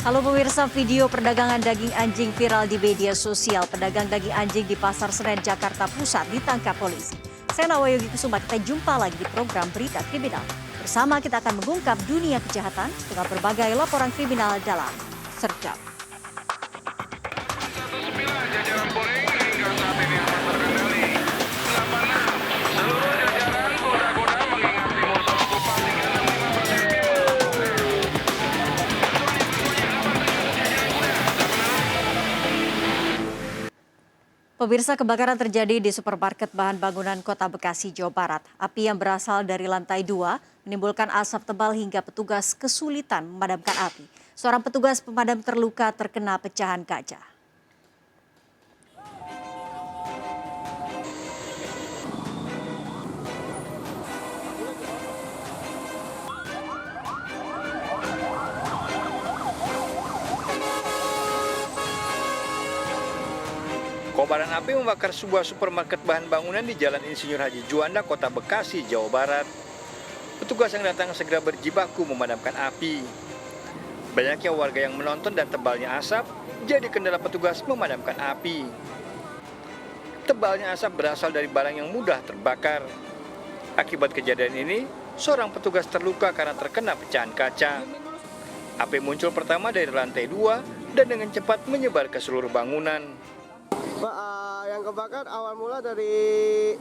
Halo pemirsa, video perdagangan daging anjing viral di media sosial. Pedagang daging anjing di Pasar Senen, Jakarta Pusat ditangkap polisi. Saya Nawayogi Kusuma, kita jumpa lagi di program Berita Kriminal. Bersama kita akan mengungkap dunia kejahatan dengan berbagai laporan kriminal dalam Serdam. Pemirsa, kebakaran terjadi di supermarket bahan bangunan Kota Bekasi, Jawa Barat. Api yang berasal dari lantai 2 menimbulkan asap tebal hingga petugas kesulitan memadamkan api. Seorang petugas pemadam terluka terkena pecahan kaca. Kobaran api membakar sebuah supermarket bahan bangunan di Jalan Insinyur Haji Juanda, Kota Bekasi, Jawa Barat. Petugas yang datang segera berjibaku memadamkan api. Banyaknya warga yang menonton dan tebalnya asap jadi kendala petugas memadamkan api. Tebalnya asap berasal dari barang yang mudah terbakar. Akibat kejadian ini, seorang petugas terluka karena terkena pecahan kaca. Api muncul pertama dari lantai 2 dan dengan cepat menyebar ke seluruh bangunan. Pak, yang kebakar awal mula dari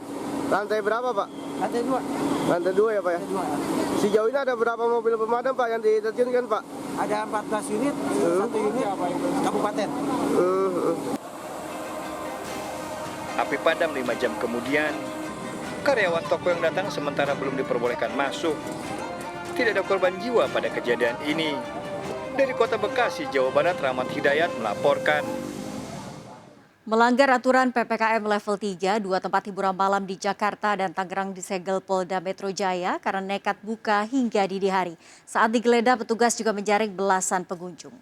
lantai berapa, Pak? Lantai 2. Lantai 2 ya, Pak ya? Lantai 2. Sejauh ini ada berapa mobil pemadam, Pak, yang diterjunkan, Pak? Ada 14 unit, 1 unit kabupaten. Api padam 5 jam kemudian. Karyawan toko yang datang sementara belum diperbolehkan masuk. Tidak ada korban jiwa pada kejadian ini. Dari Kota Bekasi, Jawa Barat, Rahmat Hidayat melaporkan. Melanggar aturan PPKM level 3, 2 tempat hiburan malam di Jakarta dan Tangerang disegel Polda Metro Jaya karena nekat buka hingga dini hari. Saat digeledah, petugas juga menjaring belasan pengunjung.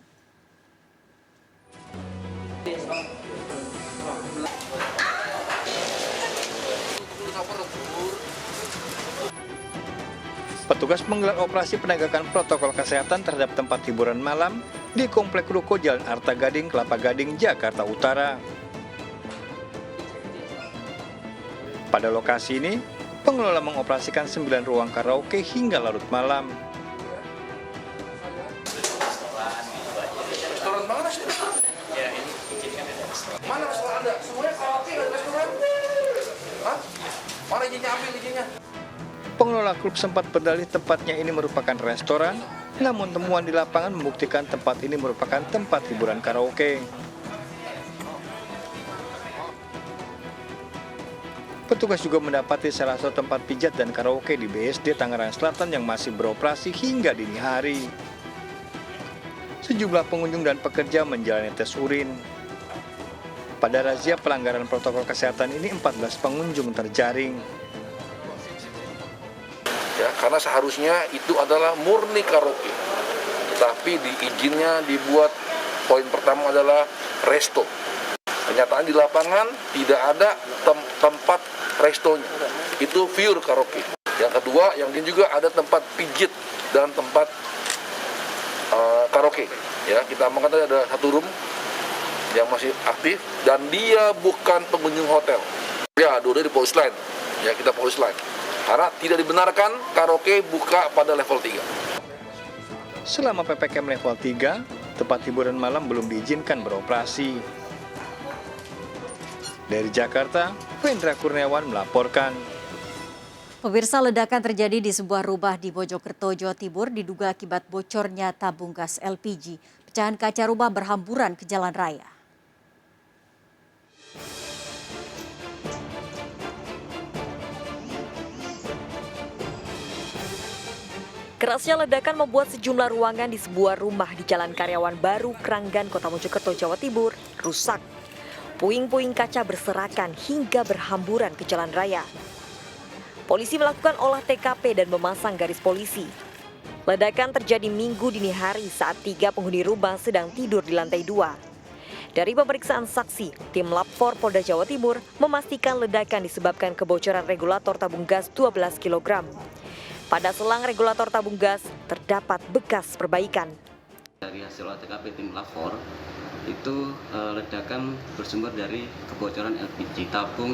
Petugas menggelar operasi penegakan protokol kesehatan terhadap tempat hiburan malam di Komplek Ruko Jalan Arta Gading, Kelapa Gading, Jakarta Utara. Pada lokasi ini, pengelola mengoperasikan 9 ruang karaoke hingga larut malam. Restoran mana sih? Ya, ini mana restoran ada? Semuanya karaoke dan restoran. Hah? Mana izinnya, ambil izinnya? Pengelola klub sempat berdalih tempatnya ini merupakan restoran, namun temuan di lapangan membuktikan tempat ini merupakan tempat hiburan karaoke. Petugas juga mendapati salah satu tempat pijat dan karaoke di BSD Tangerang Selatan yang masih beroperasi hingga dini hari. Sejumlah pengunjung dan pekerja menjalani tes urin. Pada razia pelanggaran protokol kesehatan ini 14 pengunjung terjaring. Ya, karena seharusnya itu adalah murni karaoke. Tapi di izinnya dibuat poin pertama adalah resto. Kenyataan di lapangan tidak ada tempat restonya. Itu pure karaoke. Yang kedua, yang ini juga ada tempat pijit dan tempat karaoke. Ya, kita amankan tadi ada satu room yang masih aktif dan dia bukan pengunjung hotel. Ya, dua di polis lain. Ya, kita polis lain. Karena tidak dibenarkan karaoke buka pada level 3. Selama PPKM level 3, tempat hiburan malam belum diizinkan beroperasi. Dari Jakarta, Wendra Kurniawan melaporkan. Pemirsa, ledakan terjadi di sebuah rumah di Mojokerto, Jawa Timur diduga akibat bocornya tabung gas LPG. Pecahan kaca rumah berhamburan ke jalan raya. Kerasnya ledakan membuat sejumlah ruangan di sebuah rumah di Jalan Karyawan Baru, Kranggan, Kota Mojokerto, Jawa Timur, rusak. Puing-puing kaca berserakan hingga berhamburan ke jalan raya. Polisi melakukan olah TKP dan memasang garis polisi. Ledakan terjadi Minggu dini hari saat 3 penghuni rumah sedang tidur di lantai 2. Dari pemeriksaan saksi, tim Lab 4 Polda Jawa Timur memastikan ledakan disebabkan kebocoran regulator tabung gas 12 kg. Pada selang regulator tabung gas terdapat bekas perbaikan. dari hasil olah TKP tim lapor itu ledakan bersumber dari kebocoran LPG, tabung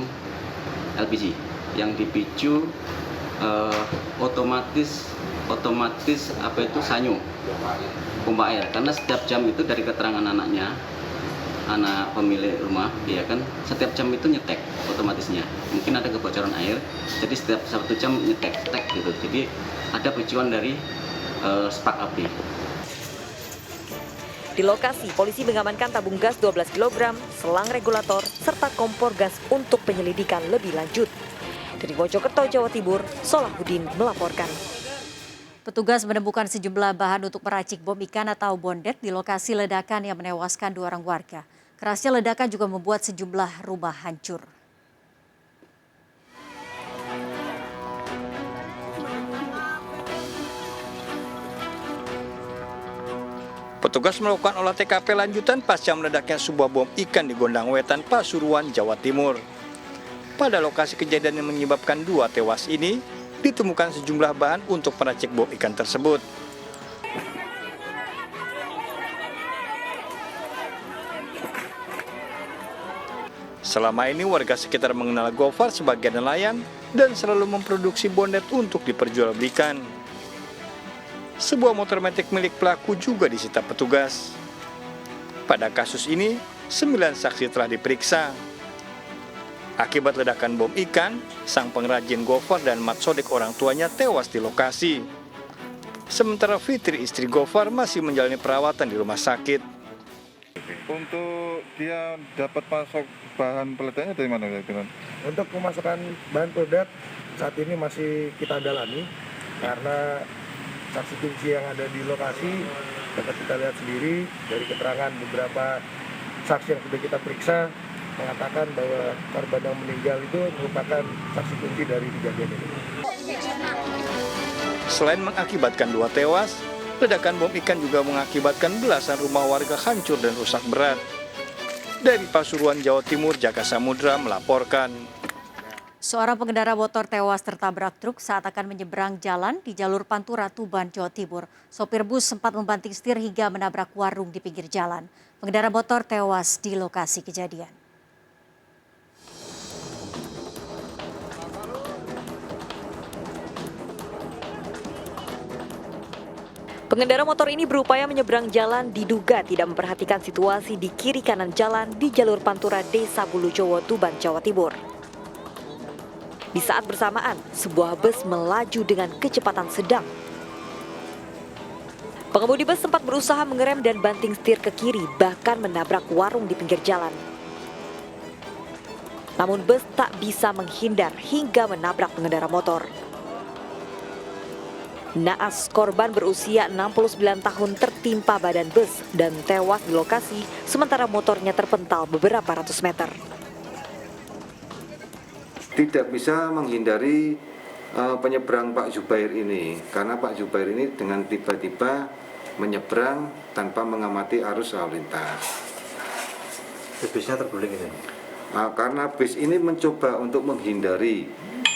LPG yang dipicu otomatis apa itu sanyo pompa air, karena setiap jam itu dari keterangan anak pemilik rumah, ya kan, setiap jam itu nyetek otomatisnya. Mungkin ada kebocoran air, jadi setiap 1 jam nyetek gitu. Jadi ada picuan dari spark api. Di lokasi, polisi mengamankan tabung gas 12 kg, selang regulator, serta kompor gas untuk penyelidikan lebih lanjut. Dari Mojokerto, Jawa Timur, Solahuddin melaporkan. Petugas menemukan sejumlah bahan untuk meracik bom ikan atau bondet di lokasi ledakan yang menewaskan 2 orang warga. Kerasnya ledakan juga membuat sejumlah rumah hancur. Petugas melakukan olah TKP lanjutan pasca meledaknya sebuah bom ikan di Gondang Wetan, Pasuruan, Jawa Timur. Pada lokasi kejadian yang menyebabkan 2 tewas ini, ditemukan sejumlah bahan untuk meracik bom ikan tersebut. Selama ini warga sekitar mengenal Gofar sebagai nelayan dan selalu memproduksi bondet untuk diperjualbelikan. Sebuah motor metik milik pelaku juga disita petugas. Pada kasus ini, 9 saksi telah diperiksa. Akibat ledakan bom ikan, sang pengrajin Gofar dan Mat Sodik orang tuanya tewas di lokasi. Sementara Fitri istri Gofar masih menjalani perawatan di rumah sakit. Untuk dia dapat masuk bahan peledaknya dari mana? Untuk pemasukan bahan peledak saat ini masih kita dalami karena saksi kunci yang ada di lokasi dapat kita lihat sendiri dari keterangan beberapa saksi yang sudah kita periksa mengatakan bahwa korban yang meninggal itu merupakan saksi kunci dari kejadian ini. Selain mengakibatkan 2 tewas, ledakan bom ikan juga mengakibatkan belasan rumah warga hancur dan rusak berat. Dari Pasuruan, Jawa Timur, Jaka Samudra melaporkan. Seorang pengendara motor tewas tertabrak truk saat akan menyeberang jalan di jalur Pantura, Tuban, Jawa Timur. Sopir bus sempat membanting setir hingga menabrak warung di pinggir jalan. Pengendara motor tewas di lokasi kejadian. Pengendara motor ini berupaya menyeberang jalan diduga tidak memperhatikan situasi di kiri kanan jalan di jalur Pantura Desa Bulujowo, Tuban, Jawa Timur. Di saat bersamaan, sebuah bus melaju dengan kecepatan sedang. Pengemudi bus sempat berusaha mengerem dan banting setir ke kiri, bahkan menabrak warung di pinggir jalan. Namun bus tak bisa menghindar hingga menabrak pengendara motor. Naas, korban berusia 69 tahun tertimpa badan bus dan tewas di lokasi, sementara motornya terpental beberapa ratus meter. Tidak bisa menghindari penyeberang Pak Zubair ini, karena Pak Zubair ini dengan tiba-tiba menyeberang tanpa mengamati arus lalu lintas. Bisnya terguling ini? Karena bis ini mencoba untuk menghindari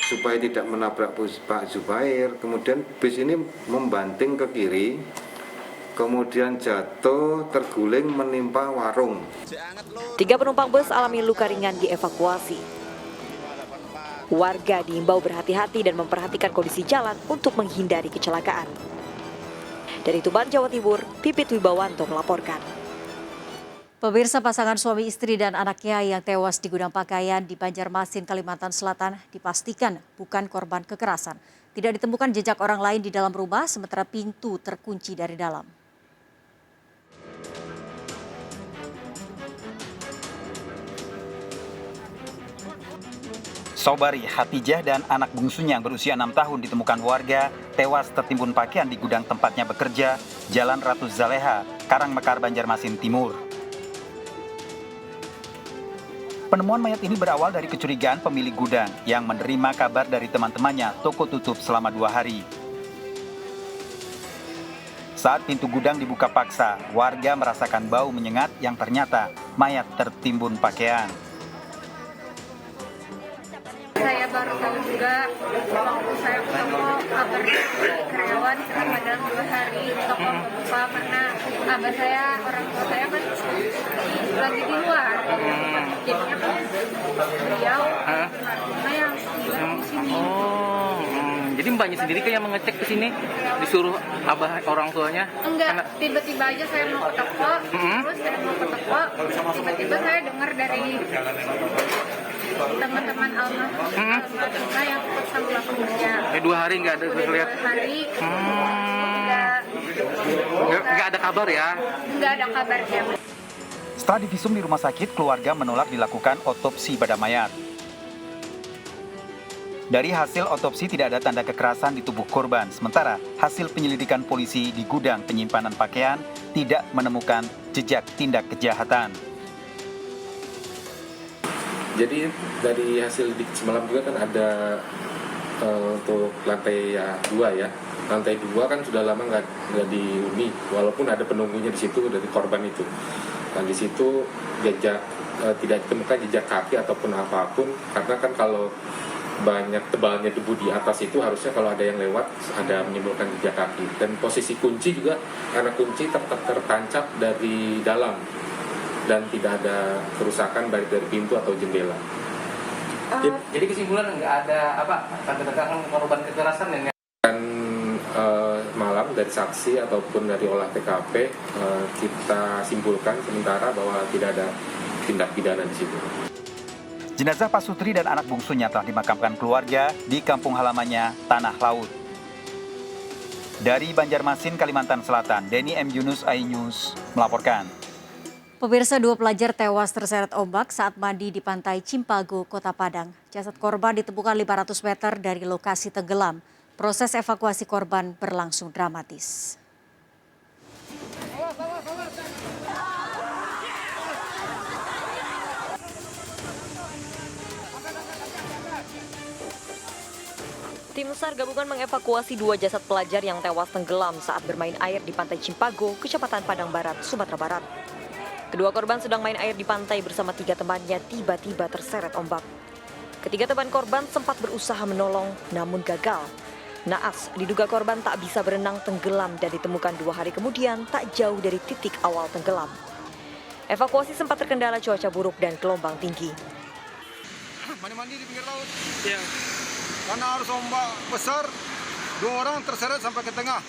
supaya tidak menabrak Pak Zubair, kemudian bis ini membanting ke kiri, kemudian jatuh terguling menimpa warung. 3 penumpang bus alami luka ringan dievakuasi. Warga diimbau berhati-hati dan memperhatikan kondisi jalan untuk menghindari kecelakaan. Dari Tuban, Jawa Timur, Pipit Wibawanto melaporkan. Pemirsa, pasangan suami istri dan anaknya yang tewas di gudang pakaian di Banjarmasin, Kalimantan Selatan dipastikan bukan korban kekerasan. Tidak ditemukan jejak orang lain di dalam rumah, sementara pintu terkunci dari dalam. Sobari Hatijah dan anak bungsunya yang berusia 6 tahun ditemukan warga tewas tertimbun pakaian di gudang tempatnya bekerja, Jalan Ratu Zaleha, Karangmekar, Banjarmasin Timur. Penemuan mayat ini berawal dari kecurigaan pemilik gudang yang menerima kabar dari teman-temannya toko tutup selama 2 hari. Saat pintu gudang dibuka paksa, warga merasakan bau menyengat yang ternyata mayat tertimbun pakaian. Saya baru tahu juga waktu saya ke toko kabar karyawan selama dalam 2 hari toko buka karena abah saya, orang tua saya kan lagi di luar. Jadinya kan beliau karena yang bilang di sini. Jadi mbaknya sendiri kayak mengecek ke sini, disuruh abah orang tuanya? Enggak, tiba-tiba aja saya mau ke toko, terus saya mau ke toko, tiba-tiba saya dengar dari teman-teman almarhumah yang ikut sama kerja. 2 hari nggak ada terlihat? 2 hari, nggak ada kabar ya? Nggak ada kabarnya. Setelah divisum di rumah sakit, keluarga menolak dilakukan otopsi pada mayat. Dari hasil otopsi tidak ada tanda kekerasan di tubuh korban, sementara hasil penyelidikan polisi di gudang penyimpanan pakaian tidak menemukan jejak tindak kejahatan. Jadi dari hasil semalam juga kan ada untuk lantai 2 ya. Lantai 2 kan sudah lama nggak dihuni, walaupun ada penunggunya di situ dari korban itu. Dan di situ tidak ditemukan jejak kaki ataupun apapun, karena kan kalau banyak tebalnya debu di atas itu harusnya kalau ada yang lewat ada menimbulkan jejak kaki. Dan posisi kunci juga karena kunci tertancap dari dalam dan tidak ada kerusakan baik dari pintu atau jendela. Jadi kesimpulan nggak ada tanda-tanda korban kekerasan ya? Dan malam dari saksi ataupun dari olah TKP kita simpulkan sementara bahwa tidak ada tindak pidana di situ. Jenazah Pak Sutri dan anak bungsunya telah dimakamkan keluarga di kampung halamannya Tanah Laut. Dari Banjarmasin, Kalimantan Selatan, Denny M. Yunus, iNews melaporkan. Pemirsa, 2 pelajar tewas terseret ombak saat mandi di pantai Cimpago, Kota Padang. Jasad korban ditemukan 500 meter dari lokasi tenggelam. Proses evakuasi korban berlangsung dramatis. Tim SAR gabungan mengevakuasi 2 jasad pelajar yang tewas tenggelam saat bermain air di pantai Cimpago, Kecamatan Padang Barat, Sumatera Barat. Kedua korban sedang main air di pantai bersama 3 temannya tiba-tiba terseret ombak. Ketiga teman korban sempat berusaha menolong namun gagal. Naas diduga korban tak bisa berenang tenggelam dan ditemukan 2 hari kemudian tak jauh dari titik awal tenggelam. Evakuasi sempat terkendala cuaca buruk dan gelombang tinggi. Mandi-mandi di pinggir laut. Iya. Karena arus ombak besar, 2 orang terseret sampai ke tengah.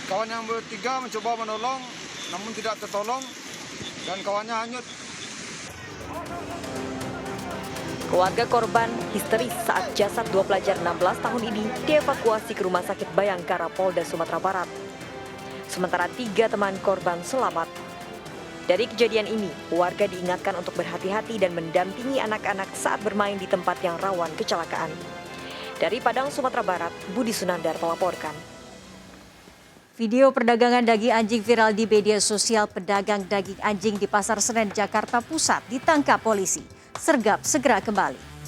Kawan yang bertiga mencoba menolong, namun tidak tertolong, dan kawannya hanyut. Keluarga korban histeris saat jasad 2 pelajar 16 tahun ini dievakuasi ke Rumah Sakit Bayangkara Polda Sumatera Barat. Sementara 3 teman korban selamat. Dari kejadian ini, warga diingatkan untuk berhati-hati dan mendampingi anak-anak saat bermain di tempat yang rawan kecelakaan. Dari Padang, Sumatera Barat, Budi Sunandar melaporkan. Video perdagangan daging anjing viral di media sosial. Pedagang daging anjing di Pasar Senen, Jakarta Pusat ditangkap polisi. Sergap segera kembali.